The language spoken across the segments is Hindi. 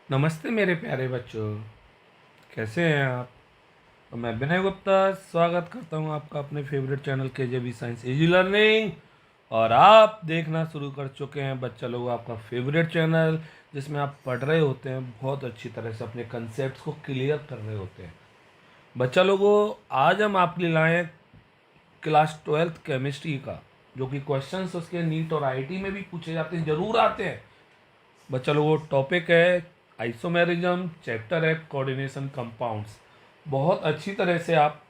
नमस्ते मेरे प्यारे बच्चों, कैसे हैं आप। तो मैं विनय गुप्ता स्वागत करता हूं आपका अपने favourite channel KJB science easy learning. और आप देखना शुरू कर चुके हैं बच्चा लोग आपका फेवरेट चैनल, जिसमें आप पढ़ रहे होते हैं, बहुत अच्छी तरह से अपने कंसेप्ट को क्लियर कर रहे होते हैं। बच्चा लोगों, आज हम आपके लिए लाए हैं क्लास 12th केमिस्ट्री का, जो कि क्वेश्चंस उसके नीट और आईआईटी में भी पूछे जाते हैं, जरूर आते हैं। बच्चा लोगों, टॉपिक है आइसोमेरिज्म, चैप्टर है कोऑर्डिनेशन कंपाउंड्स। बहुत अच्छी तरह से आप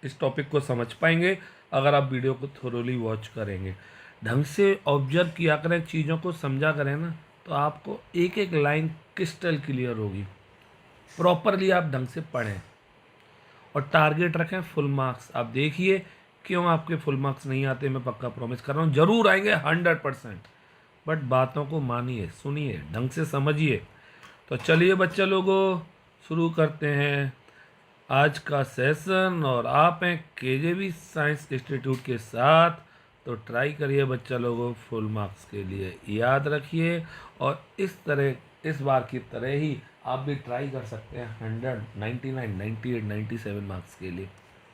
इस टॉपिक को समझ पाएंगे अगर आप वीडियो को थोरोली वॉच करेंगे, ढंग से ऑब्जर्व किया करें, चीज़ों को समझा करें ना, तो आपको एक एक लाइन क्रिस्टल क्लियर होगी। प्रॉपरली आप ढंग से पढ़ें और टारगेट रखें फुल मार्क्स। आप देखिए क्यों आपके फुल मार्क्स नहीं आते, मैं पक्का प्रॉमिस कर रहा हूँ जरूर आएंगे 100%। बट बातों को मानिए, सुनिए, ढंग से समझिए। तो चलिए बच्चा लोगों, शुरू करते हैं आज का सेशन। और आप हैं केजेबी साइंस इंस्टीट्यूट के साथ, तो ट्राई करिए बच्चा लोगों फुल मार्क्स के लिए, याद रखिए। और इस बार की तरह ही आप भी ट्राई कर सकते हैं 100, 99, 98, 97 मार्क्स के लिए।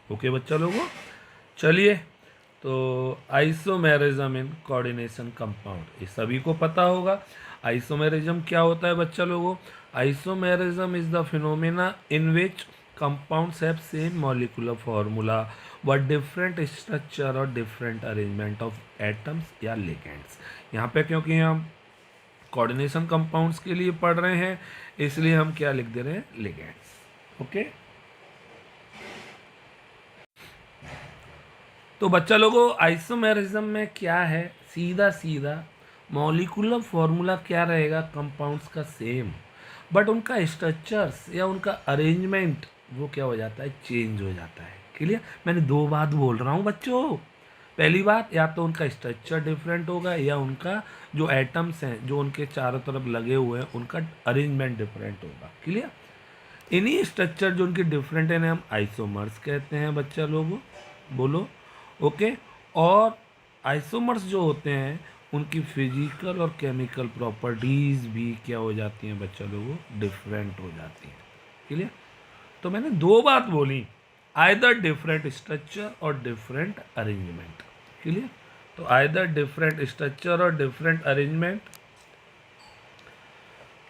ओके बच्चा लोगों, चलिए। तो आइसोमेरिज्म इन कोऑर्डिनेशन कंपाउंड, ये सभी को पता होगा। आइसोमेरिज्म क्या होता है बच्चा लोगों। Isomerism is the phenomena in which compounds have same molecular formula but different structure और डिफरेंट अरेंजमेंट ऑफ एटम्स या लिगेंड्स। यहाँ पे क्योंकि हम कोऑर्डिनेशन कंपाउंड्स के लिए पढ़ रहे हैं, इसलिए हम क्या लिख दे रहे हैं, लिगेंड्स। ओके। तो बच्चा लोगों, आइसोमेरिज्म में क्या है, सीधा सीधा मॉलिक्यूलर फॉर्मूला क्या रहेगा कंपाउंड्स का, सेम, बट उनका स्ट्रक्चर्स या उनका अरेंजमेंट वो क्या हो जाता है, चेंज हो जाता है। क्लियर। मैंने दो बात बोल रहा हूँ बच्चों। पहली बात, या तो उनका स्ट्रक्चर डिफरेंट होगा या उनका जो एटम्स हैं जो उनके चारों तरफ लगे हुए हैं उनका अरेंजमेंट डिफरेंट होगा। क्लियर। इन्हीं स्ट्रक्चर जो उनके डिफरेंट है हम आइसोमर्स कहते हैं बच्चा लोगों, बोलो। ओके। और आइसोमर्स जो होते हैं उनकी फिजिकल और केमिकल प्रॉपर्टीज भी क्या हो जाती हैं बच्चा लोगों, डिफरेंट हो जाती हैं। क्लियर। तो मैंने दो बात बोली, आइदर डिफरेंट स्ट्रक्चर और डिफरेंट अरेंजमेंट। क्लियर। तो आइदर डिफरेंट स्ट्रक्चर और डिफरेंट अरेंजमेंट।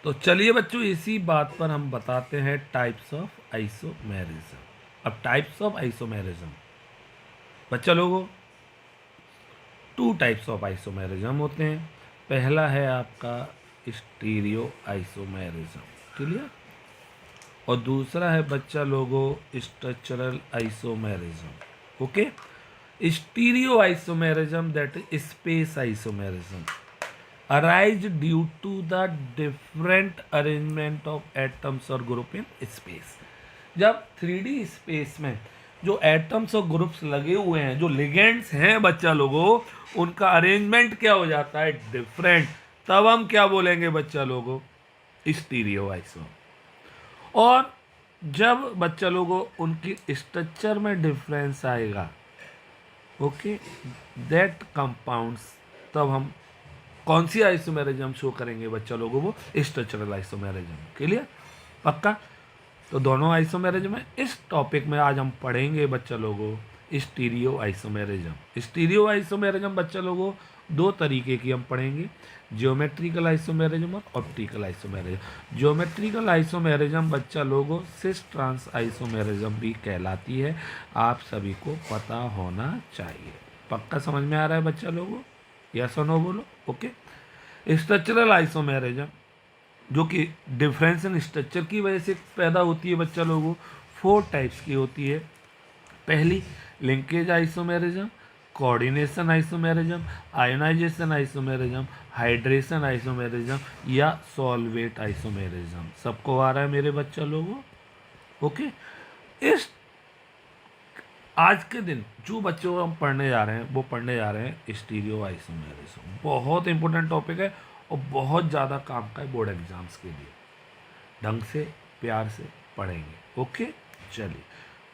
तो चलिए बच्चों, इसी बात पर हम बताते हैं टाइप्स ऑफ आइसोमेरिज्म। अब टाइप्स ऑफ आइसोमेरिज्म बच्चा लोगों, टू टाइप्स ऑफ आइसोमेरिज्म होते हैं। पहला है आपका स्टीरियो आइसोमेरिज्म। क्लियर। और दूसरा है बच्चा लोगों structural isomerism. Okay. Stereo isomerism that is space isomerism arise due to the different arrangement of atoms और ग्रुप इन स्पेस। जब 3D स्पेस में जो एटम्स और ग्रुप्स लगे हुए हैं, जो लिगेंड्स हैं बच्चा लोगों, उनका अरेंजमेंट क्या हो जाता है, डिफरेंट, तब हम क्या बोलेंगे बच्चा लोगों, स्टीरियो आइसो। और जब बच्चा लोगों उनकी स्ट्रक्चर में डिफरेंस आएगा, ओके, दैट कंपाउंड्स, तब हम कौन सी आइसोमेरिज्म शो करेंगे बच्चा लोगों, वो स्ट्रक्चरल आइसोमेरिज्म। क्लियर, पक्का। तो दोनों आइसोमेरिज्म है। इस टॉपिक में आज हम पढ़ेंगे बच्चा लोगों स्टीरियो आइसोमेरिज्म। स्टीरियो आइसोमेरिज्म बच्चा लोगों दो तरीके की हम पढ़ेंगे, जियोमेट्रिकल आइसोमेरिज्म और ऑप्टिकल आइसोमेरिज्म। जियोमेट्रिकल आइसोमेरिज्म बच्चा लोगों सिस ट्रांस आइसोमेरिज्म भी कहलाती है, आप सभी को पता होना चाहिए। पक्का समझ में आ रहा है बच्चा लोगों, यस और नो बोलो। ओके। स्ट्रक्चरल आइसोमेरिज्म जो कि डिफरेंस इन स्ट्रक्चर की वजह से पैदा होती है बच्चा लोगों, 4 टाइप्स की होती है। पहली linkage isomerism, coordination isomerism, ionization isomerism, hydration isomerism या सॉल्वेट आइसोमेरिज्म। सबको आ रहा है मेरे बच्चा लोगों। ओके। इस आज के दिन जो बच्चों को हम पढ़ने जा रहे हैं वो पढ़ने जा रहे हैं स्टीरियो आइसोमेरिज्म। बहुत इंपॉर्टेंट टॉपिक है और बहुत ज़्यादा काम का है बोर्ड एग्जाम्स के लिए। ढंग से प्यार से पढ़ेंगे। ओके। चलिए,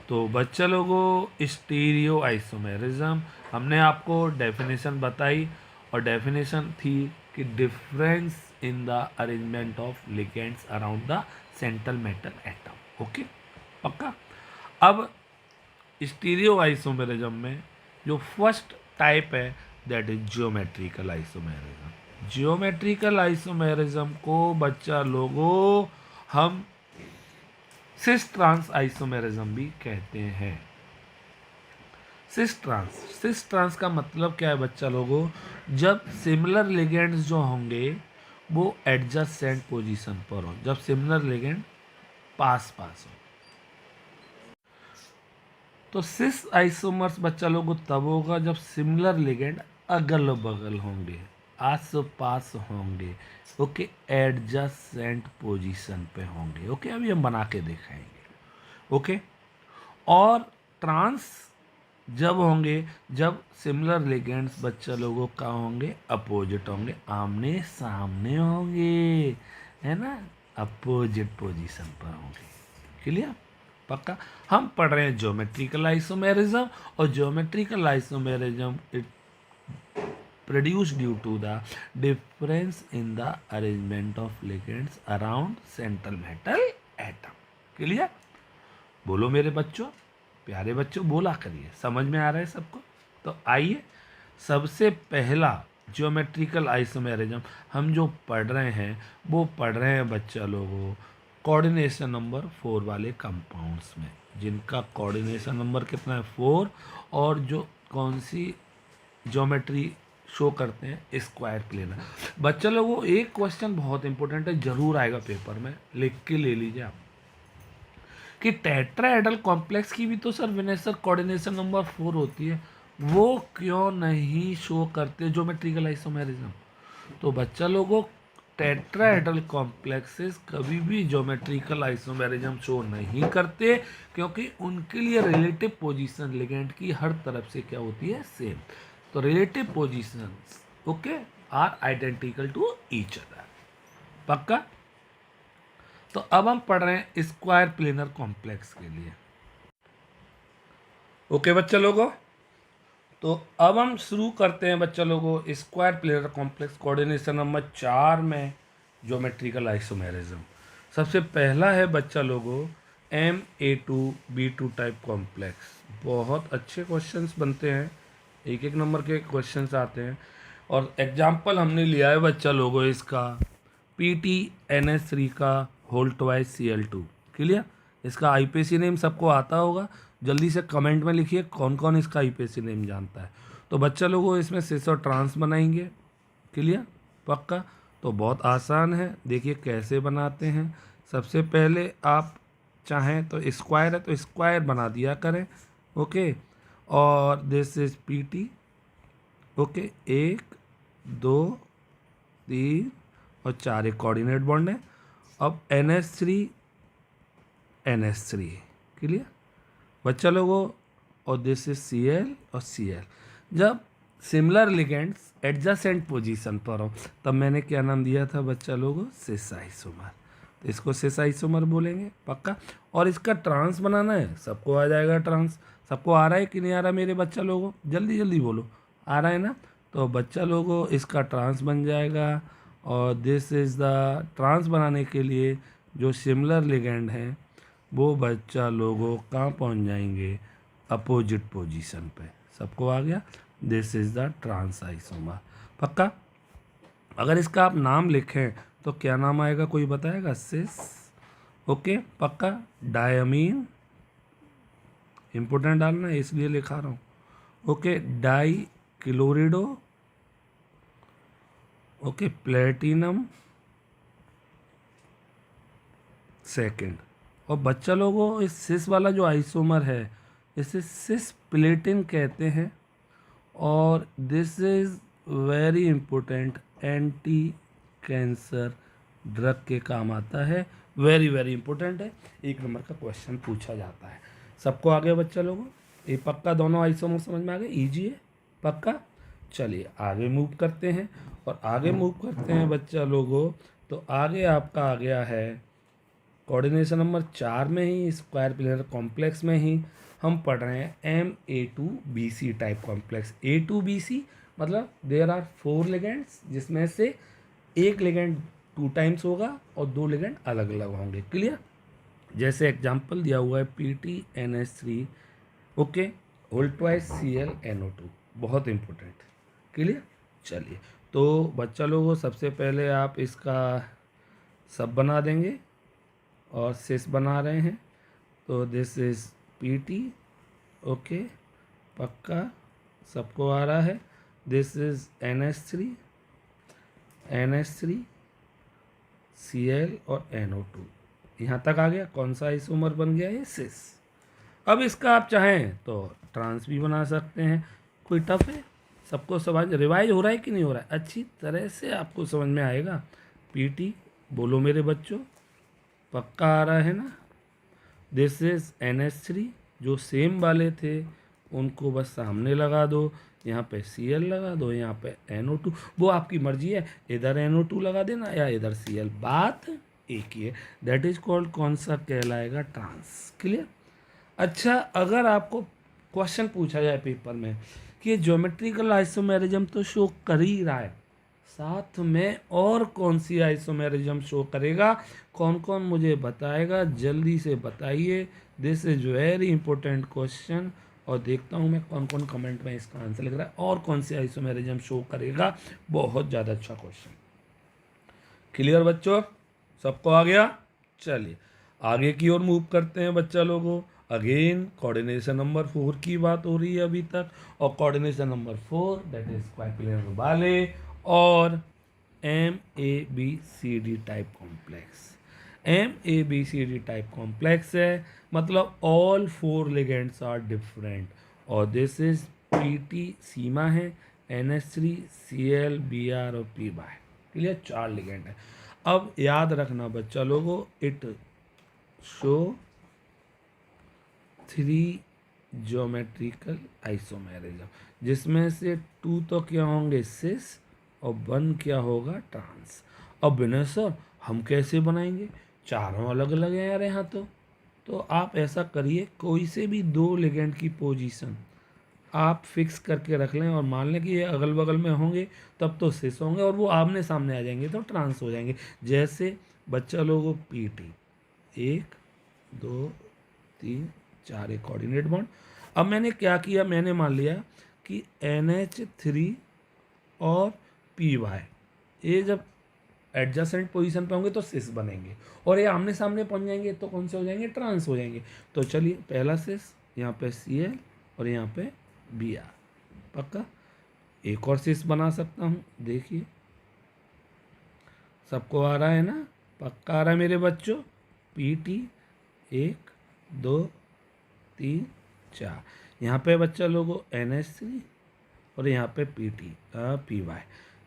तो बच्चा लोगों स्टीरियो आइसोमेरिज्म हमने आपको डेफिनेशन बताई, और डेफिनेशन थी कि difference in the arrangement of ligands around the central metal atom. Okay, पक्का। अब स्टीरियो आइसोमेरिज्म में जो फर्स्ट टाइप है that is geometrical isomerism. Geometrical isomerism को बच्चा लोगों हम सिस ट्रांस आइसोमेरिज्म भी कहते हैं। सिस ट्रांस का मतलब क्या है बच्चा लोगों, जब सिमिलर लिगेंड्स जो होंगे वो एडजसेंट पोजीशन पर हो, जब सिमिलर लिगेंड पास हो। तो सिस आइसोमर्स बच्चा लोगों तब होगा जब सिमिलर लिगेंड अगल बगल होंगे, आस पास होंगे। ओके, एडजसेंट पोजीशन पे होंगे। ओके, अभी हम बना के दिखाएंगे। ओके, और ट्रांस जब होंगे जब सिमिलर लिगेंड्स बच्चा लोगों का होंगे अपोजिट होंगे, आमने सामने होंगे, है ना, अपोजिट पोजीशन पर होंगे। क्लियर, पक्का। हम पढ़ रहे हैं ज्योमेट्रिकल आइसोमेरिज्म, और geometrical isomerism it produce due to the difference in the arrangement of ligands around central metal atom. Clear, बोलो मेरे बच्चों, प्यारे बच्चों, बोला करिए, समझ में आ रहा है सबको। तो आइए, सबसे पहला ज्योमेट्रिकल आइसोमेरिज्म हम जो पढ़ रहे हैं वो पढ़ रहे हैं बच्चा लोगों कोऑर्डिनेशन नंबर 4 वाले कंपाउंड्स में, जिनका कोऑर्डिनेशन नंबर कितना है 4, और जो कौन सी ज्योमेट्री शो करते हैं स्क्वायर प्लेनर। बच्चा लोगों एक क्वेश्चन बहुत इंपॉर्टेंट है, जरूर आएगा पेपर में, लिख के ले लीजिए आप, कि टेट्राहेड्रल कॉम्प्लेक्स की भी तो सर विनेसर कोऑर्डिनेशन नंबर 4 होती है, वो क्यों नहीं शो करते ज्योमेट्रिकल आइसोमेरिज्म। तो बच्चा लोगों टेट्राहेड्रल कॉम्प्लेक्सेस कभी भी ज्योमेट्रिकल आइसोमेरिज्म शो नहीं करते, क्योंकि उनके लिए रिलेटिव पोजीशन लिगेंड की हर तरफ से क्या होती है, सेम। तो relative positions okay are identical to each other. पक्का। तो अब हम पढ़ रहे हैं स्क्वायर प्लेनर कॉम्प्लेक्स के लिए। ओके बच्चा लोगों, तो अब हम शुरू करते हैं बच्चा लोगों square planar complex coordination number 4 में ज्योमेट्रिकल आइसोमेरिज्म। सबसे पहला है बच्चा लोगों MA2B2 टाइप कॉम्प्लेक्स। बहुत अच्छे क्वेश्चंस बनते हैं, एक एक नंबर के क्वेश्चंस आते हैं, और एग्जाम्पल हमने लिया है बच्चा लोगों इसका PTNS3 का होल ट्वाइस Cl2। क्लियर, इसका IPC नेम सबको आता होगा, जल्दी से कमेंट में लिखिए कौन कौन इसका IPC नेम जानता है। तो बच्चा लोगों इसमें सिस और ट्रांस बनाएंगे। क्लियर, पक्का। तो बहुत आसान है, देखिए कैसे बनाते हैं। सबसे पहले आप चाहें तो स्क्वायर है तो स्क्वायर बना दिया करें। ओके, और दिस इज PT। ओके, 1 2 3 और 4 एक कोऑर्डिनेट बॉन्ड है। अब NH3 NH3। क्लियर बच्चा लोगों, और दिस इज Cl और Cl। जब सिमिलर लिगेंड्स एडजेसेंट पोजीशन पर हो तब मैंने क्या नाम दिया था बच्चा लोगों, सिस आइसोमर। तो इसको सिस आइसोमर बोलेंगे, पक्का। और इसका ट्रांस बनाना है, सबको आ जाएगा ट्रांस। सबको आ रहा है कि नहीं आ रहा मेरे बच्चा लोगों, जल्दी जल्दी बोलो, आ रहा है ना। तो बच्चा लोगों इसका ट्रांस बन जाएगा, और दिस इज़ द ट्रांस बनाने के लिए जो सिमिलर लिगेंड हैं वो बच्चा लोगों कहाँ पहुँच जाएंगे, अपोजिट पोजीशन पे। सबको आ गया, this is the trans isomer. पक्का। अगर इसका आप नाम लिखें तो क्या नाम आएगा, कोई बताएगा, सिस। ओके, पक्का। डायमीन, इंपोर्टेंट डालना है इसलिए लिखा रहा हूँ। Okay, dichlorido. Okay, platinum second. और बच्चा लोगों इस सिस वाला जो आइसोमर है इसे सिस प्लेटिन कहते हैं, और this is very important, anti cancer drug के काम आता है। वेरी वेरी इंपॉर्टेंट है, 1 नंबर का क्वेश्चन पूछा जाता है। सबको आ गया बच्चा लोगों, ये पक्का, दोनों आइसोमर समझ में आ गए, ईजी है, पक्का। चलिए आगे मूव करते हैं, और आगे मूव करते हैं बच्चा लोगों। तो आगे आपका आ गया है कोऑर्डिनेशन नंबर 4 में ही स्क्वायर प्लेनर कॉम्प्लेक्स में ही हम पढ़ रहे हैं MA2BC टाइप कॉम्प्लेक्स। A2BC मतलब देयर आर 4 लिगेंड्स, जिसमें से एक लिगेंड 2 टाइम्स होगा और 2 लिगेंड अलग अलग होंगे। क्लियर? जैसे एग्जांपल दिया हुआ है PTNH3 okay whole twice ClNO2, बहुत इंपॉर्टेंट। क्लियर? चलिए, तो बच्चा लोगों सबसे पहले आप इसका सब बना देंगे और सिस बना रहे हैं, तो दिस इज PT ओके पक्का सबको आ रहा है। दिस इज NH3 Cl और NO2, यहाँ तक आ गया। कौन सा आइसोमर बन गया? ये सिस। अब इसका आप चाहें तो ट्रांस भी बना सकते हैं। कोई टफ है? सबको समझ रिवाइज हो रहा है कि नहीं हो रहा है? अच्छी तरह से आपको समझ में आएगा। PT बोलो मेरे बच्चों, पक्का आ रहा है ना? दिस इज NH3, जो सेम वाले थे उनको बस सामने लगा दो, यहाँ पे Cl लगा दो, यहाँ पे NO2, वो आपकी मर्जी है, इधर NO2 लगा देना या इधर Cl, बात एक ही है। दैट इज कॉल्ड कौन सा कहलाएगा? ट्रांस। क्लियर? अच्छा, अगर आपको क्वेश्चन पूछा जाए पेपर में कि ज्योमेट्रिकल आइसोमेरिज्म तो शो कर ही रहा है, साथ में और कौन सी आइसोमेरिज्म शो करेगा, कौन कौन मुझे बताएगा? जल्दी से बताइए। This is very important question, और देखता हूँ मैं कौन कौन कमेंट में इसका आंसर लिख रहा है और कौन सी आइसोमेरिज्म शो करेगा। बहुत ज़्यादा अच्छा क्वेश्चन। क्लियर बच्चों? सबको आ गया? चलिए आगे की ओर मूव करते हैं बच्चा लोगों। अगेन कोऑर्डिनेशन नंबर 4 की बात हो रही है अभी तक, और coordination number 4 that is quadrilateral वाले और MABCD type complex. MABCD type complex है, मतलब ऑल 4 लिगेंड्स आर डिफरेंट, और दिस इज PT सीमा है, NH3 Cl Br और Py। क्लियर? 4 लिगेंड है। अब याद रखना बच्चा लोगों, इट शो 3 ज्योमेट्रिकल आइसोमेरिज्म, जिसमें से 2 तो क्या होंगे? सिस, और 1 क्या होगा? ट्रांस। अब विनय सर हम कैसे बनाएंगे? चारों अलग अलग हैं यार यहाँ तो आप ऐसा करिए, कोई से भी 2 लिगेंड की पोजीशन आप फिक्स करके रख लें, और मान लें कि ये अगल बगल में होंगे तब तो सिस होंगे, और वो आमने सामने आ जाएंगे तो ट्रांस हो जाएंगे। जैसे बच्चा लोगों PT 1 2 3 4 एक कोऑर्डिनेट बॉन्ड। अब मैंने क्या किया, मैंने मान लिया कि NH3 और PY ये जब एडजेसेंट पोजीशन पे होंगे तो सिस बनेंगे, और ये आमने सामने पहुंच जाएंगे तो कौन से हो जाएंगे? ट्रांस हो जाएंगे। तो चलिए पहला सिस यहाँ पे Cl और यहाँ पे Br, पक्का। एक और सिस बना सकता हूँ, देखिए सबको आ रहा है ना? पक्का आ रहा है मेरे बच्चों? PT 1 2 3 4, यहाँ पे बच्चा लोगों NH3 और यहाँ पे PY।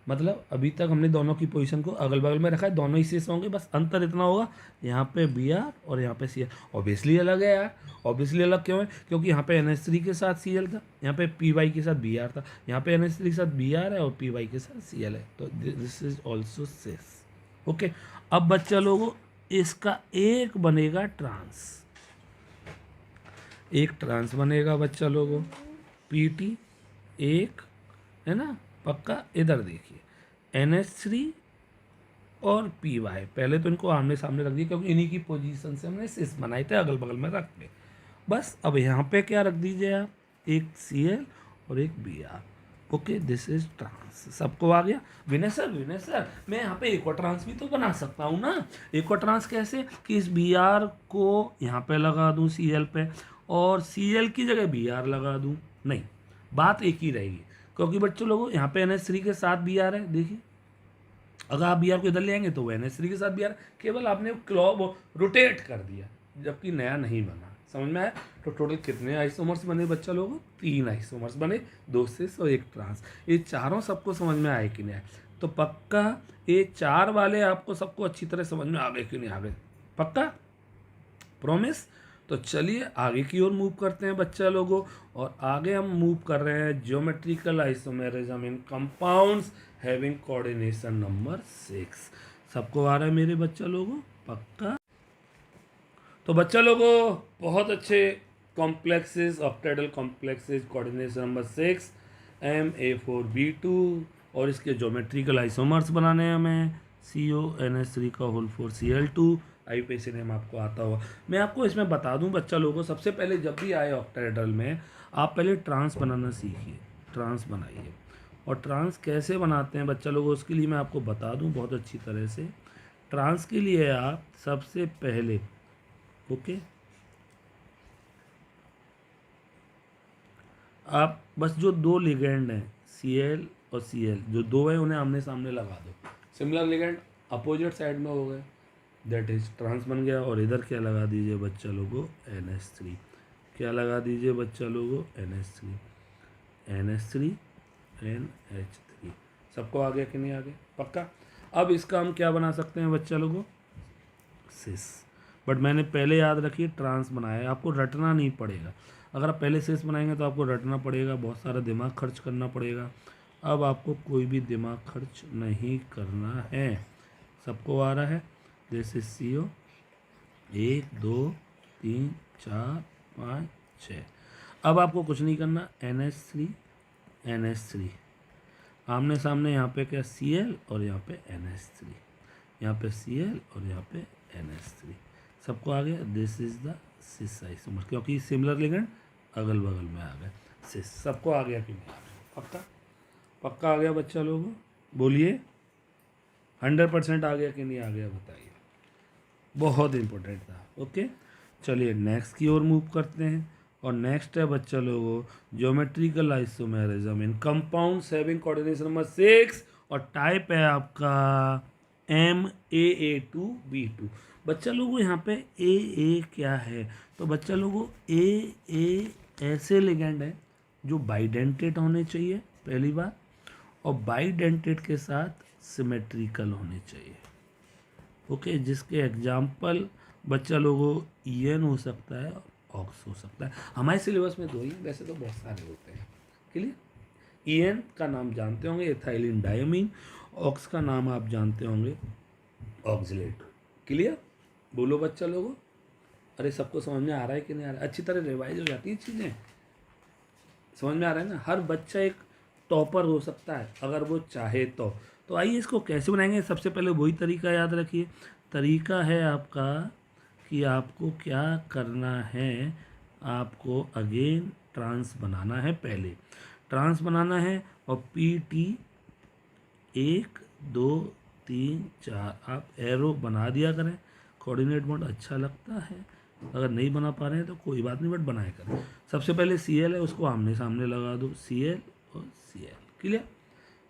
मतलब अभी तक हमने दोनों की पोजीशन को अगल बगल में रखा है, दोनों ही शेष होंगे, बस अंतर इतना होगा यहाँ पे Br और यहाँ पे Cl। ऑब्वियसली अलग है यार। ऑब्वियसली अलग क्यों है? क्योंकि यहाँ पे NH3 के साथ Cl था, यहाँ पे PY के साथ Br था, यहाँ पे NH3 के साथ Br है और PY के साथ Cl है, तो this is also cis. Okay, अब बच्चा लोगों इसका एक बनेगा ट्रांस, एक ट्रांस बनेगा बच्चा लोगों। PT 1 है ना? पक्का। इधर देखिए NH3 और PY, पहले तो इनको आमने सामने रख दिए क्योंकि इन्हीं की पोजीशन से हमने सिस बनाए थे, अगल बगल में रख के। बस अब यहाँ पे क्या रख दीजिए आप? एक Cl और एक Br। Okay, this is trans. सबको आ गया? विनय सर मैं यहाँ पे एक और ट्रांस भी तो बना सकता हूँ ना। एक और ट्रांस कैसे? कि इस Br को यहाँ पे लगा दूँ Cl पे, और Cl की जगह Br लगा दूँ। नहीं, बात एक ही रहेगी, क्योंकि बच्चों लोगों यहाँ पे NH3 के साथ Br है, देखिए अगर आप Br को इधर ले आएंगे तो वो NH3 के साथ Br, केवल आपने क्लॉब रोटेट कर दिया, जबकि नया नहीं बना। समझ में आया? तो टोटल कितने आइसोमर्स बने बच्चा लोगों? 3 आइसोमर्स बने, 2 सिस और 1 ट्रांस। ये चारों सबको समझ में आए कि नहीं आए? तो पक्का ये 4 वाले आपको सबको अच्छी तरह समझ में आ गए कि नहीं आ गए? पक्का? प्रॉमिस? तो चलिए आगे की ओर मूव करते हैं बच्चा लोगों, और आगे हम मूव कर रहे हैं geometrical isomerism in compounds having coordination number 6। सबको आ रहा है मेरे बच्चा लोगों? पक्का। तो बच्चा लोगों बहुत अच्छे complexes, octahedral complexes, coordination number 6 MA4B2 और इसके ज्योमेट्रिकल आइसोमर्स बनाने हैं हमें, CONH3 का होल 4 Cl2। आईयूपीएसी नेम आपको आता होगा। मैं आपको इसमें बता दूं बच्चा लोगों, सबसे पहले जब भी आए ऑक्टाहेड्रल में आप पहले ट्रांस बनाना सीखिए, ट्रांस बनाइए। और ट्रांस कैसे बनाते हैं बच्चा लोगों, उसके लिए मैं आपको बता दूं बहुत अच्छी तरह से। ट्रांस के लिए आप सबसे पहले ओके आप बस जो दो लिगेंड हैं Cl और Cl जो दो हैं उन्हें आमने सामने लगा दो। सिमिलर लिगेंड अपोजिट साइड में हो गए, दैट इज ट्रांस बन गया। और इधर क्या लगा दीजिए बच्चा लोगों, NH3। क्या लगा दीजिए बच्चा लोगों, NH3 NH3। सबको आ गया कि नहीं आ गया, पक्का। अब इसका हम क्या बना सकते हैं बच्चा लोगों, सिस। बट मैंने पहले याद रखिए ट्रांस बनाया है, आपको रटना नहीं पड़ेगा। अगर आप पहले सिस बनाएंगे तो आपको रटना पड़ेगा, बहुत सारा दिमाग खर्च करना पड़ेगा। अब आपको कोई भी दिमाग खर्च नहीं करना है, सबको आ रहा है। This is CO 1 2 3 4 5 6। अब आपको कुछ नहीं करना, NH3 आमने सामने, यहाँ पे क्या Cl और यहाँ पे NH3, यहाँ पे Cl और यहाँ पे NH3। सबको आ गया। This is the cis isomer, क्योंकि सिमिलर लिगेंड अगल बगल में आ गए सिस। सबको आ गया कि नहीं आ गया, पक्का पक्का आ गया बच्चा लोगों, बोलिए 100% आ गया कि नहीं आ गया बताइए, बहुत इंपॉर्टेंट था। ओके चलिए नेक्स्ट की ओर मूव करते हैं। और नेक्स्ट है बच्चा लोगों geometrical isomerism in compounds having coordination number 6 और टाइप है आपका MAA2B2। बच्चा लोगों यहाँ पे AA क्या है, तो बच्चा लोगों AA ऐसे लिगेंड है जो बाइडेंटेट होने चाहिए पहली बात, और बाइडेंटेट के साथ सिमेट्रिकल होने चाहिए। ओके जिसके एग्जाम्पल बच्चा लोगों EN हो सकता है, ऑक्स हो सकता है। हमारे सिलेबस में दो ही, वैसे तो बहुत सारे होते हैं। क्लियर, EN का नाम जानते होंगे एथाइलिन डायमीन, ऑक्स का नाम आप जानते होंगे ऑक्सलेट। क्लियर, बोलो बच्चा लोगों, अरे सबको समझ में आ रहा है कि नहीं आ रहा है, अच्छी तरह रिवाइज हो जाती है चीज़ें, समझ में आ रहा है ना। हर बच्चा एक टॉपर हो सकता है अगर वो चाहे तो आइए इसको कैसे बनाएंगे। सबसे पहले वही तरीका याद रखिए, तरीका है आपका कि आपको क्या करना है, आपको अगेन ट्रांस बनाना है, पहले ट्रांस बनाना है। और PT 1 2 3 4 आप एरो बना दिया करें, कोऑर्डिनेट बॉन्ड अच्छा लगता है। अगर नहीं बना पा रहे हैं तो कोई बात नहीं, बट बनाया करें। सबसे पहले Cl है उसको आमने सामने लगा दो, Cl और Cl। Clear,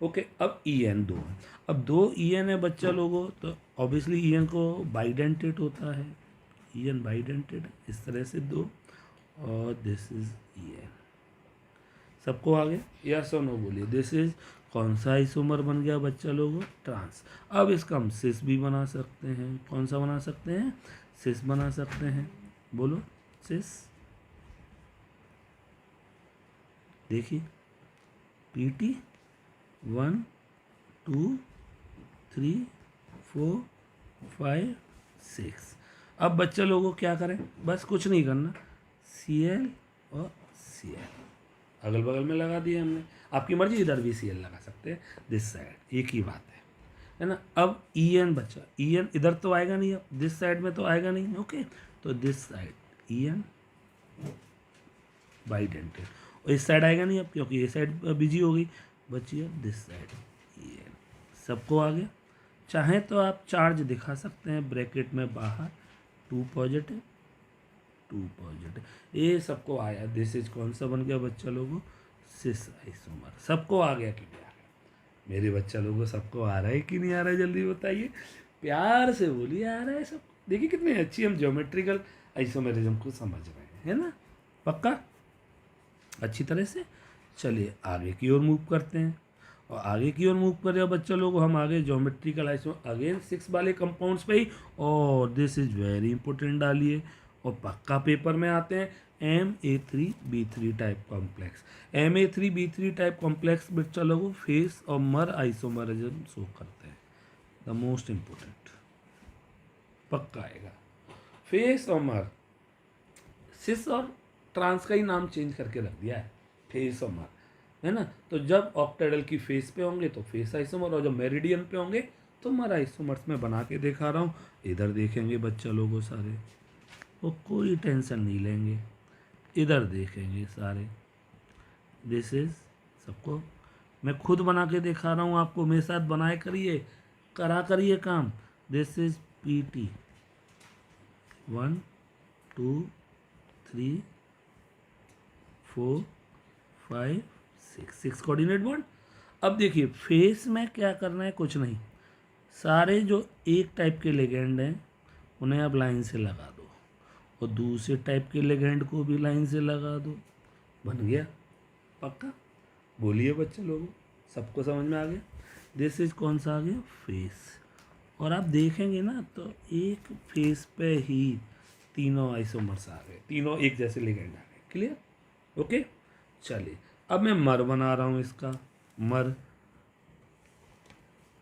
okay. अब EN दो है, अब दो EN है बच्चा लोगों, तो ऑब्वियसली EN को बाइडेंटेट होता है, EN बाइडेंटेट इस तरह से दो, और दिस इज EN। सबको आ गया, यस और नो बोलिए। दिस इज कौन सा आइसोमर बन गया बच्चा लोगों, ट्रांस। अब इसका हम सिस भी बना सकते हैं, कौन सा बना सकते हैं, सिस बना सकते हैं, बोलो सिस। देखिए PT 1 2 3 4 5 6। अब बच्चा लोगों क्या करें, बस कुछ नहीं करना, Cl और Cl अगल बगल में लगा दिए हमने, आपकी मर्जी इधर भी Cl लगा सकते हैं, दिस साइड एक ही बात है ना। अब EN बचा, EN इधर तो आएगा नहीं, अब दिस साइड में तो आएगा नहीं, ओके। तो दिस साइड EN बाइडेंटेड, और इस साइड आएगा नहीं अब क्योंकि ये साइड बिजी हो गई, बचिए दिस साइड EN। सबको आ गया। चाहे तो आप चार्ज दिखा सकते हैं ब्रैकेट में बाहर, 2 पॉजिटिव 2 पॉजिटिव, ये सबको आया। दिस इज कौन सा बन गया बच्चा लोगों, सिस आइसोमर। सबको आ गया कि नहीं आ गया मेरे बच्चा लोगों, सबको आ रहा है कि नहीं आ रहा है, जल्दी बताइए, प्यार से बोलिए आ रहा है सब। देखिए कितनी अच्छी हम ज्योमेट्रिकल आइसोमेरिज्म को समझ रहे हैं, है ना, पक्का अच्छी तरह से। चलिए आगे की ओर मूव करते हैं, और आगे की ओर मूव कर रहे हो बच्चा लोग, हम आगे ज्योमेट्रिकल आइसो अगेन 6 वाले कंपाउंड्स पे ही, और दिस इज वेरी इंपॉर्टेंट डालिए, और पक्का पेपर में आते हैं MA3B3 type complex. MA3B3 type complex बच्चा लोगों फेस और मर आइसोमरिज्म शो करते हैं, द मोस्ट इंपॉर्टेंट, पक्का आएगा फेस और मर। सिस और ट्रांस का ही नाम चेंज करके रख दिया है, फेस और मर। है ना। तो जब ऑक्टेडल की फेस पे होंगे तो फेस आइसोमर, और जब मेरिडियन पे होंगे तो मर आइसोमर्स में बना के दिखा रहा हूँ। इधर देखेंगे बच्चा लोगों सारे, वो कोई टेंशन नहीं लेंगे, इधर देखेंगे सारे। दिस इज, सबको मैं खुद बना के दिखा रहा हूँ आपको, मेरे साथ बनाए करिए, करा करिए काम। This is PT 1 2 3 4 5 6 coordinate bond. अब देखिए फेस में क्या करना है, कुछ नहीं, सारे जो एक टाइप के लिगेंड हैं उन्हें आप लाइन से लगा दो, और दूसरे टाइप के लिगेंड को भी लाइन से लगा दो, बन गया। पक्का? बोलिए बच्चे लोगों, सबको समझ में आ गया? दिस इज कौन सा आ गया? फेस। और आप देखेंगे ना तो एक फेस पे ही तीनों आइसोमर्स आ गए, तीनों एक जैसे लिगेंड आ गए। क्लियर? ओके, चलिए अब मैं मर बना रहा हूँ इसका। मर,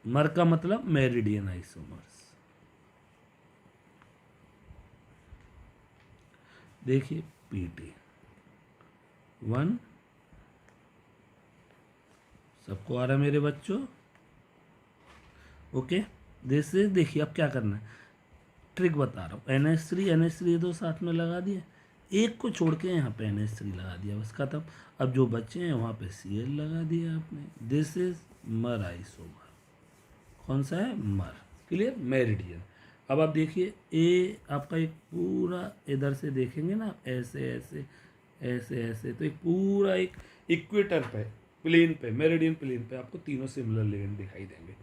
मर का मतलब मेरिडियन आइसोमर्स। देखिए PT 1, सबको आ रहा है मेरे बच्चों? ओके, दिस इज, देखिए अब क्या करना है, ट्रिक बता रहा हूँ। NH3 दो साथ में लगा दिए, एक को छोड़ के यहाँ पे NH3 लगा दिया, बस खत्म। अब जो बच्चे हैं वहाँ पे Cl लगा दिया आपने। दिस इज मर आइसोमर। कौन सा है? मर। क्लियर? मेरिडियन। अब आप देखिए ए आपका एक पूरा इधर से देखेंगे ना, ऐसे ऐसे ऐसे ऐसे, तो एक पूरा एक इक्वेटर पे, प्लेन पे, मेरिडियन प्लेन पे आपको तीनों सिमिलर लेन दिखाई देंगे।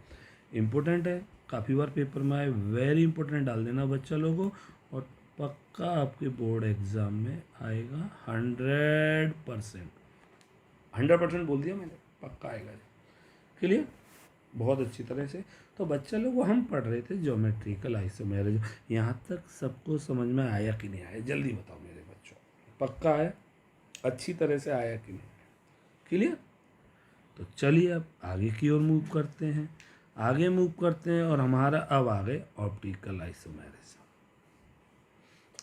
इम्पोर्टेंट है, काफ़ी बार पेपर में आए, वेरी इंपॉर्टेंट डाल देना बच्चा लोगों, और पक्का आपके बोर्ड एग्जाम में आएगा 100%। 100% बोल दिया मैंने, पक्का आएगा। क्लियर? बहुत अच्छी तरह से। तो बच्चा लोग वो हम पढ़ रहे थे ज्योमेट्रिकल आइसोमेरिज्म, यहाँ तक सबको समझ में आया कि नहीं आया? जल्दी बताओ मेरे बच्चों, पक्का आया? अच्छी तरह से आया कि नहीं? क्लियर? तो चलिए अब आगे की ओर मूव करते हैं, आगे मूव करते हैं, और हमारा अब आ गए optical isomerism.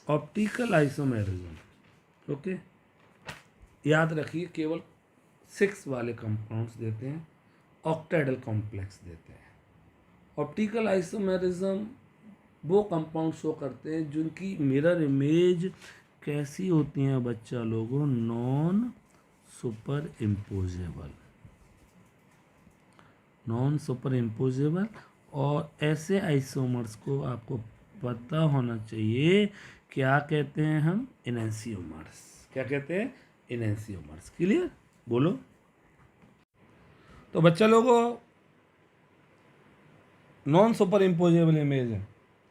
Optical isomerism, okay, याद रखिए केवल 6 वाले कंपाउंड्स देते हैं, ऑक्टेडल कॉम्प्लेक्स देते हैं। ऑप्टिकल आइसोमेरिज्म वो कंपाउंड शो करते हैं जिनकी मिरर इमेज कैसी होती हैं बच्चा लोगों? Non super imposable, non super imposable. और ऐसे आइसोमर्स को आपको पता होना चाहिए, क्या कहते हैं हम? इनेंसियोमर्स। क्या कहते हैं? इनेंसियोमर्स। क्लियर? बोलो। तो बच्चा लोगों नॉन सुपर इम्पोजेबल इमेज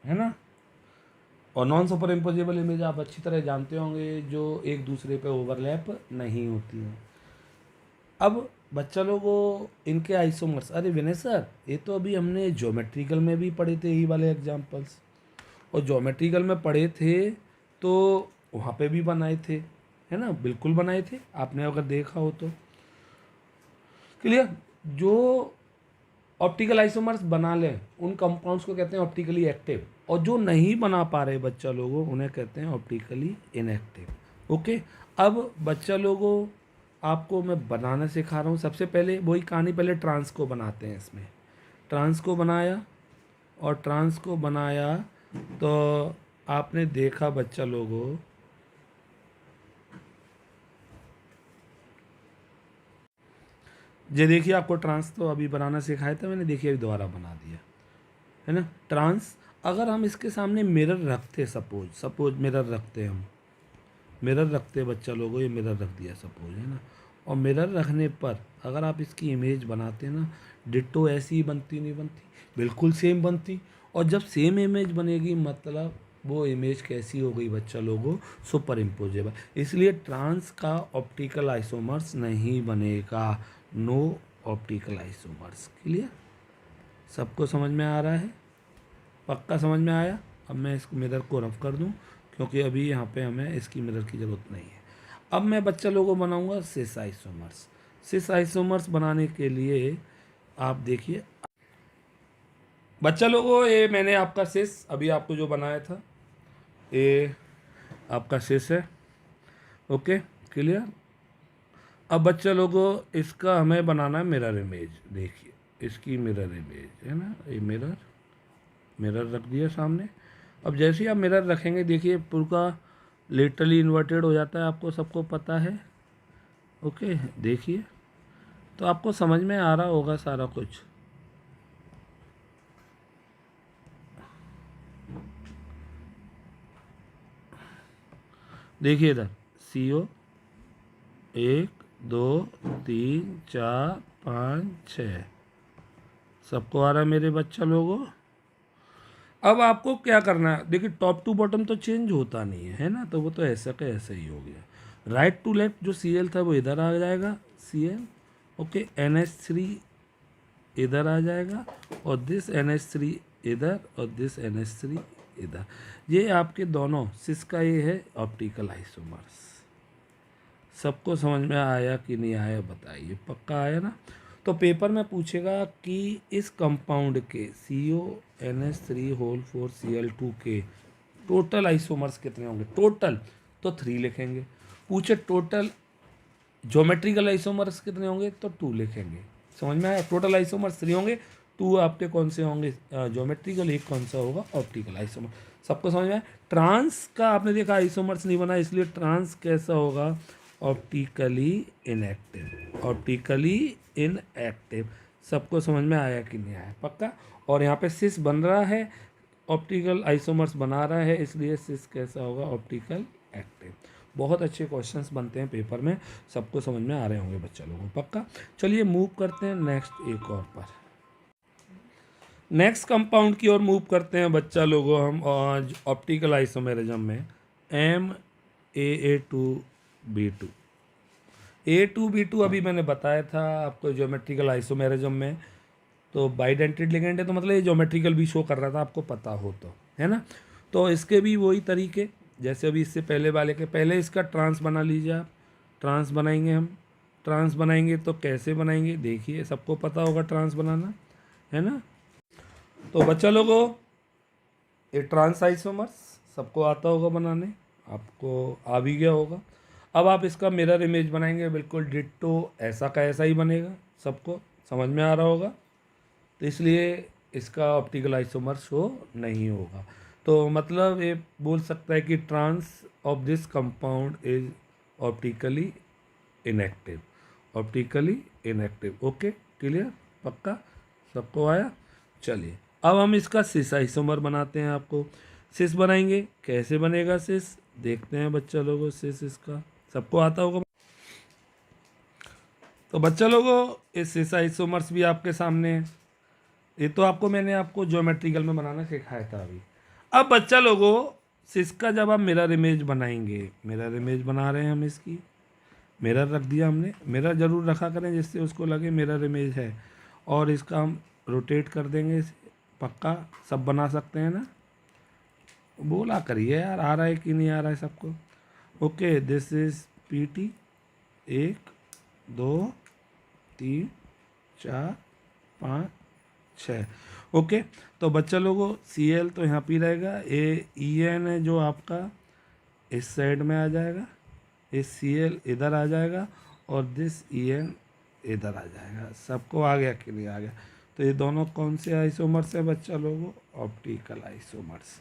है ना, और नॉन सुपर इम्पोजेबल इमेज आप अच्छी तरह जानते होंगे, जो एक दूसरे पे ओवरलैप नहीं होती हैं। अब बच्चा लोगों इनके आइसोमर्स, अरे विनय सर ये तो अभी हमने ज्योमेट्रिकल में भी पढ़े थे यही वाले एग्जांपल्स, और ज्योमेट्रिकल में पढ़े थे तो वहाँ पे भी बनाए थे, है ना, बिल्कुल बनाए थे, आपने अगर देखा हो तो। क्लियर? जो ऑप्टिकल आइसोमर्स बना लें उन कंपाउंड्स को कहते हैं ऑप्टिकली एक्टिव, और जो नहीं बना पा रहे बच्चा लोगों उन्हें कहते हैं ऑप्टिकली इनएक्टिव। ओके, अब बच्चा लोगों आपको मैं बनाना सिखा रहा हूँ। सबसे पहले वही कहानी, पहले ट्रांस को बनाते हैं। इसमें ट्रांस को बनाया, और ट्रांस को बनाया तो आपने देखा बच्चा लोगों, ये देखिए आपको ट्रांस तो अभी बनाना सिखाया था मैंने, देखिए अभी दोबारा बना दिया, है ना। ट्रांस, अगर हम इसके सामने मिरर रखते, सपोज मिरर रखते, हम मिरर रखते बच्चा लोगों, ये मिरर रख दिया सपोज, है ना, और मिरर रखने पर अगर आप इसकी इमेज बनाते ना, डिट्टो ऐसी ही बनती नहीं बनती? बिल्कुल सेम बनती। और जब सेम इमेज बनेगी मतलब वो इमेज कैसी हो गई बच्चा लोगों? Super imposable. इसलिए ट्रांस का ऑप्टिकल आइसोमर्स नहीं बनेगा, नो ऑप्टिकल आइसोमर्स। क्लियर? सबको समझ में आ रहा है? पक्का समझ में आया? अब मैं इसको मिरर को रफ कर दूं, क्योंकि अभी यहाँ पे हमें इसकी मिरर की ज़रूरत नहीं है। अब मैं बच्चा लोगों बनाऊंगा सिस आइसोमर्स। सिस आइसोमर्स बनाने के लिए आप देखिए बच्चा लोगों, ये मैंने आपका सिस अभी आपको जो बनाया था, ये आपका सिस है। Okay, clear? अब बच्चे लोगों इसका हमें बनाना है मिरर इमेज। देखिए इसकी मिरर इमेज है ना, ये मिरर, मिरर रख दिया सामने। अब जैसे ही आप मिरर रखेंगे देखिए पूरा लिटरली इन्वर्टेड हो जाता है, आपको सबको पता है। ओके देखिए, तो आपको समझ में आ रहा होगा सारा कुछ। देखिए इधर CO 1 2 3 4 5 6 सबको आ रहा है मेरे बच्चा लोगों। अब आपको क्या करना है, देखिए टॉप टू बॉटम तो चेंज होता नहीं है ना, तो वो तो ऐसा का ऐसा ही हो गया। राइट टू लेफ्ट जो CL था वो इधर आ जाएगा, CL। ओके NH3 इधर आ जाएगा, और दिस NH3 इधर, और दिस NH3 इधर। ये आपके दोनों सिस का ये है ऑप्टिकल आइसोमर्स। सबको समझ में आया कि नहीं आया बताइए, पक्का आया ना। तो पेपर में पूछेगा कि इस कंपाउंड के CONH3 होल 4 Cl2 के टोटल आइसोमर्स कितने होंगे, टोटल तो 3 लिखेंगे। पूछे टोटल ज्योमेट्रिकल आइसोमर्स कितने होंगे तो 2 लिखेंगे। समझ में आया, टोटल आइसोमर्स 3 होंगे, 2 आपके कौन से होंगे ज्योमेट्रिकल, एक कौन सा होगा ऑप्टिकल आइसोमर। सबको समझ में आया। ट्रांस का आपने देखा आइसोमर्स नहीं बना, इसलिए ट्रांस कैसा होगा, ऑप्टिकली इनएक्टिव, ऑप्टिकली इनएक्टिव। सबको समझ में आया कि नहीं आया, पक्का। और यहाँ पे सिस बन रहा है, ऑप्टिकल आइसोमर्स बना रहा है, इसलिए सिस कैसा होगा, ऑप्टिकल एक्टिव। बहुत अच्छे क्वेश्चंस बनते हैं पेपर में, सबको समझ में आ रहे होंगे बच्चा लोगों को, पक्का। चलिए मूव करते हैं नेक्स्ट एक और पर, नेक्स्ट कंपाउंड की ओर मूव करते हैं बच्चा लोगों हम आज ऑप्टिकल आइसोमेरिज्म में। MAA2B2, A2B2 अभी मैंने बताया था आपको ज्योमेट्रिकल आइसोमेरिज्म में, तो बाइडेंटेड लिगेंड है, तो मतलब ये ज्योमेट्रिकल भी शो कर रहा था, आपको पता हो तो, है ना। तो इसके भी वही तरीके जैसे अभी इससे पहले वाले के, पहले इसका ट्रांस बना लीजिए आप। ट्रांस बनाएंगे हम, ट्रांस बनाएंगे तो कैसे बनाएंगे, देखिए सबको पता होगा ट्रांस बनाना, है ना। तो बच्चा लोगों ये ट्रांस आइसोमर्स सबको आता होगा बनाने, आपको आ भी गया होगा। अब आप इसका मिरर इमेज बनाएंगे, बिल्कुल डिट्टो ऐसा का ऐसा ही बनेगा, सबको समझ में आ रहा होगा। तो इसलिए इसका ऑप्टिकल आइसोमर शो नहीं होगा। तो मतलब ये बोल सकता है कि trans of this compound is optically inactive, optically inactive. Okay clear, पक्का, सबको आया। चलिए अब हम इसका सिस आइसोमर बनाते हैं, आपको सिस बनाएंगे, कैसे बनेगा सिस देखते हैं बच्चा लोगों। सिस इसका सबको आता होगा। तो बच्चा लोगों इस सिस आइसोमर्स भी आपके सामने है, ये तो आपको मैंने आपको ज्योमेट्रिकल में बनाना सिखाया था अभी। अब बच्चा लोगों सिसका जब आप मिरर इमेज बनाएंगे, मिरर इमेज बना रहे हैं हम इसकी, मिरर रख दिया हमने, मिरर जरूर रखा करें जिससे उसको लगे मिरर इमेज है। और इसका हम रोटेट कर देंगे इसे, पक्का सब बना सकते हैं ना, बोला करिए यार आ रहा है कि नहीं आ रहा है सबको। Okay this is PT 1 2 3 4 5 6। Okay तो बच्चा लोगों CL तो यहाँ पे रहेगा, EN है जो आपका इस साइड में आ जाएगा, इस CL इधर आ जाएगा, और दिस EN इधर आ जाएगा। सबको आ गया कि नहीं आ गया। तो ये दोनों कौन से आइसोमर्स है बच्चा लोगों, ऑप्टिकल आइसोमर्स।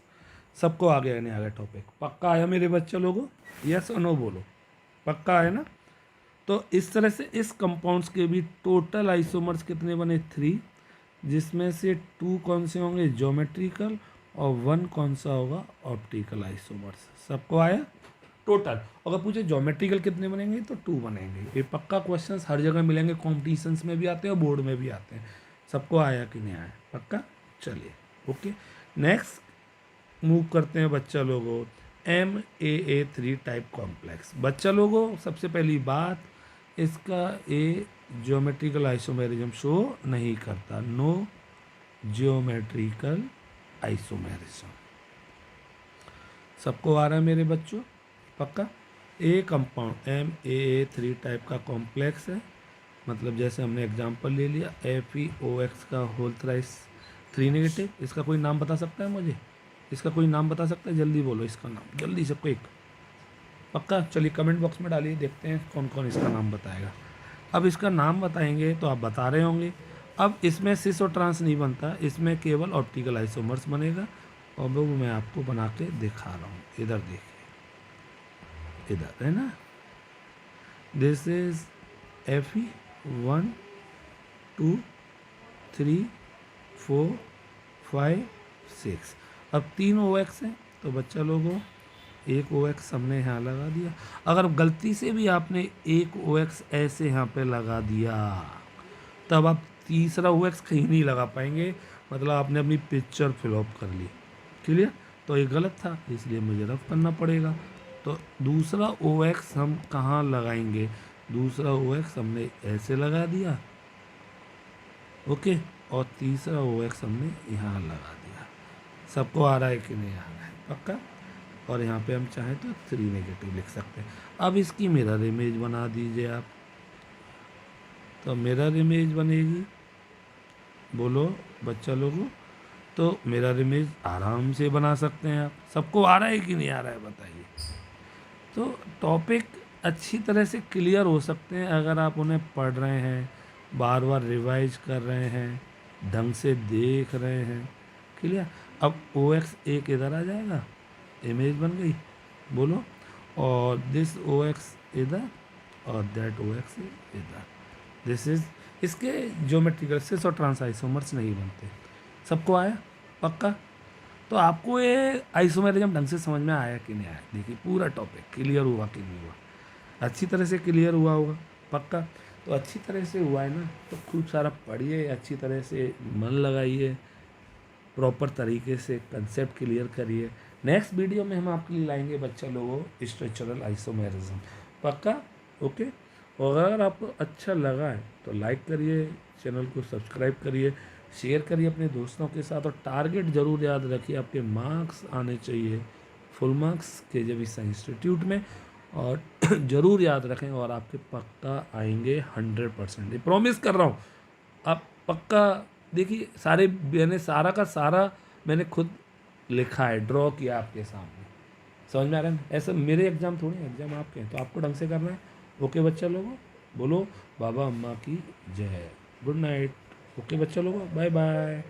सबको आ गया नहीं आ गया टॉपिक, पक्का आया मेरे बच्चा लोगों, यस और नो बोलो, पक्का है ना। तो इस तरह से इस कंपाउंड्स के भी टोटल आइसोमर्स कितने बने 3, जिसमें से 2 कौन से होंगे ज्योमेट्रिकल, और 1 कौन सा होगा ऑप्टिकल आइसोमर्स। सबको आया टोटल। अगर पूछे ज्योमेट्रिकल कितने बनेंगे तो 2 बनेंगे। ये पक्का क्वेश्चंस हर जगह मिलेंगे, कॉम्पिटिशन्स में भी आते हैं और बोर्ड में भी आते हैं। सबको आया कि नहीं आया, पक्का। चलिए ओके नेक्स्ट मूव करते हैं बच्चा लोगों, MAA3 टाइप कॉम्प्लेक्स। बच्चा लोगों सबसे पहली बात, इसका ए ज्योमेट्रिकल आइसोमेरिज्म शो नहीं करता, नो ज्योमेट्रिकल आइसोमेरिज्म। सबको आ रहा है मेरे बच्चों, पक्का। ए कंपाउंड MAA3 टाइप का कॉम्प्लेक्स है, मतलब जैसे हमने एग्जांपल ले लिया FeOX का होल थ्राइस 3 नेगेटिव। इसका कोई नाम बता सकता है मुझे, इसका कोई नाम बता सकता है, जल्दी बोलो इसका नाम, जल्दी से क्विक। पक्का? चलिए कमेंट बॉक्स में डालिए, देखते हैं कौन कौन इसका नाम बताएगा। अब इसका नाम बताएंगे तो आप बता रहे होंगे। अब इसमें सिस और ट्रांस नहीं बनता, इसमें केवल ऑप्टिकल आइसोमर्स बनेगा, और वो मैं आपको बना के दिखा रहा हूँ। इधर देखिए, इधर है ना, दिस इज Fe 1 2 3 4 5 6। अब 3 OX हैं, तो बच्चा लोगों एक OX हमने यहाँ लगा दिया। अगर गलती से भी आपने एक OX ऐसे यहाँ पे लगा दिया, तब आप तीसरा OX कहीं नहीं लगा पाएंगे, मतलब आपने अपनी पिक्चर फिलअप कर ली। क्लियर? तो ये गलत था, इसलिए मुझे रफ करना पड़ेगा। तो दूसरा OX हम कहाँ लगाएंगे? दूसरा OX हमने ऐसे लगा दिया, ओके, और तीसरा OX हमने यहाँ लगा दिया। सबको आ रहा है कि नहीं आ रहा है? पक्का? और यहाँ पे हम चाहें तो 3 नेगेटिव लिख सकते हैं। अब इसकी मिरर इमेज बना दीजिए आप। तो मिरर इमेज बनेगी, बोलो बच्चा लोगों। तो मिरर इमेज आराम से बना सकते हैं आप। सबको आ रहा है कि नहीं आ रहा है बताइए? तो टॉपिक अच्छी तरह से क्लियर हो सकते हैं अगर आप उन्हें पढ़ रहे हैं, बार बार रिवाइज कर रहे हैं, ढंग से देख रहे हैं। क्लियर? अब OX एक इधर आ जाएगा, इमेज बन गई, बोलो, और दिस OX इधर और दैट OX इधर। दिस इज, इसके ज्योमेट्रिकल सिस और ट्रांस आइसोमर्स नहीं बनते। सबको आया? पक्का? तो आपको ये आइसोमेरिज्म ढंग से समझ में आया कि नहीं आया? देखिए पूरा टॉपिक क्लियर हुआ कि नहीं हुआ? अच्छी तरह से क्लियर हुआ होगा। पक्का? तो अच्छी तरह से हुआ है ना, तो खूब सारा पढ़िए, अच्छी तरह से मन लगाइए, प्रॉपर तरीके से कंसेप्ट क्लियर करिए। नेक्स्ट वीडियो में हम आपके लिए लाएंगे बच्चा लोगों स्ट्रक्चरल आइसोमेरिज्म। पक्का? ओके। और अगर आपको अच्छा लगा है तो लाइक करिए, चैनल को सब्सक्राइब करिए, शेयर करिए अपने दोस्तों के साथ, और टारगेट ज़रूर याद रखिए, आपके मार्क्स आने चाहिए फुल मार्क्स KJV इंस्टीट्यूट में, और ज़रूर याद रखें, और आपके पक्का आएंगे 100%, ये प्रॉमिस कर रहा हूँ। आप पक्का देखिए, सारे मैंने सारा का सारा मैंने खुद लिखा है, ड्रॉ किया आपके सामने। समझ में आ रहा है? ऐसा मेरे एग्ज़ाम थोड़ी, एग्ज़ाम आपके हैं, तो आपको ढंग से करना है। ओके बच्चा लोगों, बोलो बाबा अम्मा की जय। Good night. ओके बच्चा लोगों, बाय बाय।